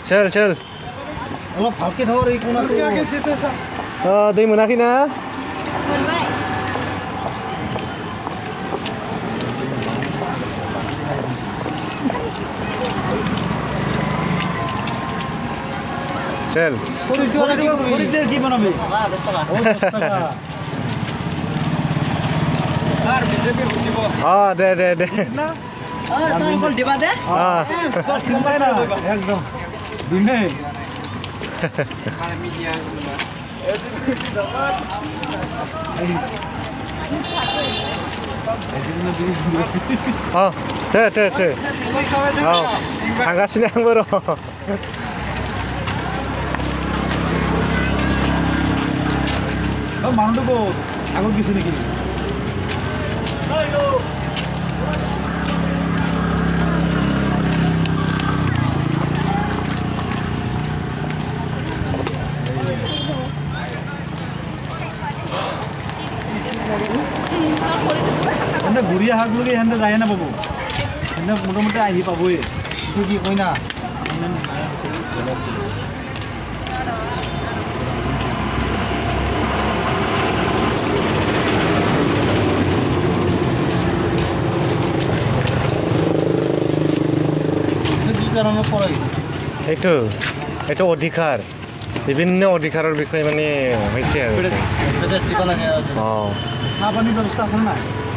चल चल অলপ ভালকে ধৰ এই কোণাটো दै मोनाखै ना मोनबाय चल খৰিতে কি বনাবি আর বিজেপি বুঝিব दे दे दे না सर अकल दिबा दे চিন্তাই না একদম দিনে दे थांगासिनो आंबो र' মানুহটো ক'ত আগত গৈছে নেকি এনে ঘূৰি আহাক লগি এনে যায় না পাব এনে মোটামুটি আহি পাবই এইটো কি কয় না কি কাৰণত পৰা গৈছে এইটো অধিকাৰ বিভিন্ন অধিকাৰৰ বিষয়ে মানে হৈছে আৰু দিব লাগে অঁ চাহ পানীৰ ব্যৱস্থা আছে নাই